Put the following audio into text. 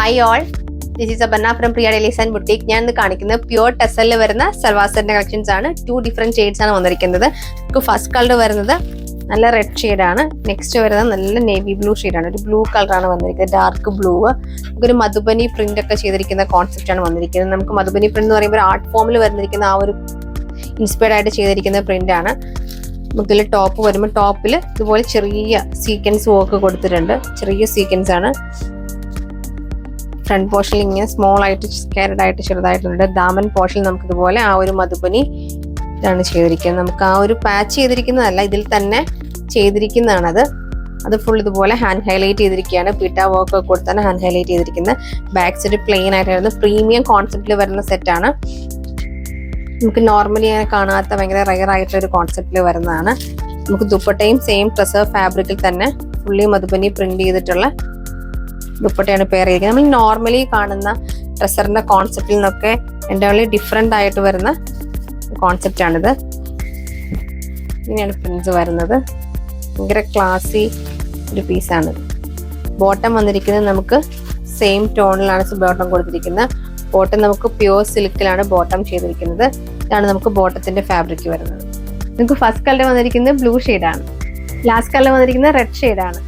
Hi all, this is Aparna from Priya dailies and boutique. ഞാൻ ഇന്ന് കാണിക്കുന്നത് പ്യുവർ ടെസലിൽ വരുന്ന സൽവാസറിന്റെ കളക്ഷൻസ് ആണ്. 2 ഡിഫറെന്റ് ഷെയ്ഡ്സ് ആണ് വന്നിരിക്കുന്നത്. നമുക്ക് ഫസ്റ്റ് കളർ വരുന്നത് നല്ല റെഡ് ഷെയ്ഡാണ്. നെക്സ്റ്റ് വരുന്നത് നല്ല നേവി ബ്ലൂ ഷെയ്ഡാണ്. ഒരു ബ്ലൂ കളറാണ് വന്നിരിക്കുന്നത്, ഡാർക്ക് ബ്ലൂ. നമുക്കൊരു മധുബനി പ്രിന്റ് ഒക്കെ ചെയ്തിരിക്കുന്ന കോൺസെപ്റ്റ് ആണ് വന്നിരിക്കുന്നത്. നമുക്ക് മധുബനി പ്രിന്റ് എന്ന് പറയുമ്പോൾ ആർട്ട് ഫോമിൽ വന്നിരിക്കുന്ന ആ ഒരു ഇൻസ്പയർഡ് ആയിട്ട് ചെയ്തിരിക്കുന്ന പ്രിന്റ് ആണ്. നമുക്കിതിൽ ടോപ്പ് വരുമ്പോൾ ടോപ്പിൽ ഇതുപോലെ ചെറിയ സീക്വൻസ് വർക്ക് കൊടുത്തിട്ടുണ്ട്. ചെറിയ സീക്വൻസ് ആണ്. ഫ്രണ്ട് പോർഷനിൽ ഇങ്ങനെ സ്മോൾ ആയിട്ട് സ്കാരഡ് ആയിട്ട് ചെറുതായിട്ടുണ്ട്. ദാമൻ പോർഷനിൽ നമുക്ക് ഇതുപോലെ ആ ഒരു മധുബനി ഇതാണ് ചെയ്തിരിക്കുന്നത്. നമുക്ക് ആ ഒരു പാച്ച് ചെയ്തിരിക്കുന്നതല്ല, ഇതിൽ തന്നെ ചെയ്തിരിക്കുന്നതാണ്. അത് ഫുൾ ഇതുപോലെ ഹാൻഡ് ഹൈലൈറ്റ് ചെയ്തിരിക്കുകയാണ്. പീട്ട വർക്ക് ഒക്കെ കൊടുത്താണ് ഹാൻഡ് ഹൈലൈറ്റ് ചെയ്തിരിക്കുന്നത്. ബാക്ക് സൈഡ് പ്ലെയിൻ ആയിട്ടായിരുന്നു. പ്രീമിയം കോൺസെപ്റ്റിൽ വരുന്ന സെറ്റാണ്. നമുക്ക് നോർമലി അങ്ങനെ കാണാത്ത ഭയങ്കര റയർ ആയിട്ടുള്ള ഒരു കോൺസെപ്റ്റിൽ വരുന്നതാണ്. നമുക്ക് ദുപ്പട്ടയും സെയിം ട്രസർ ഫാബ്രിക്കിൽ തന്നെ ഫുള്ളി മധുബനി പ്രിന്റ് ചെയ്തിട്ടുള്ള ദുപ്പട്ടയാണ് പെയർ ചെയ്തിരിക്കുന്നത്. നമ്മൾ നോർമലി കാണുന്ന ട്രസറിന്റെ കോൺസെപ്റ്റിൽ നിന്നൊക്കെ എൻ്റയർലി ഡിഫറെന്റ് ആയിട്ട് വരുന്ന കോൺസെപ്റ്റ് ആണിത്. ഇങ്ങനെയാണ് പ്രിന്റ്സ് വരുന്നത്. ഭയങ്കര ക്ലാസി ഒരു പീസാണ്. ബോട്ടം വന്നിരിക്കുന്നത് നമുക്ക് സെയിം ടോണിലാണ് ബോട്ടം കൊടുത്തിരിക്കുന്നത്. ബോട്ടം നമുക്ക് പ്യുവർ സിൽക്കിലാണ് ബോട്ടം ചെയ്തിരിക്കുന്നത്. ഇതാണ് നമുക്ക് ബോട്ടത്തിന്റെ ഫാബ്രിക് വരുന്നത്. നമുക്ക് ഫസ്റ്റ് കളർ വന്നിരിക്കുന്നത് ബ്ലൂ ഷെയ്ഡാണ്. ലാസ്റ്റ് കളർ വന്നിരിക്കുന്നത് റെഡ് ഷെയ്ഡാണ്.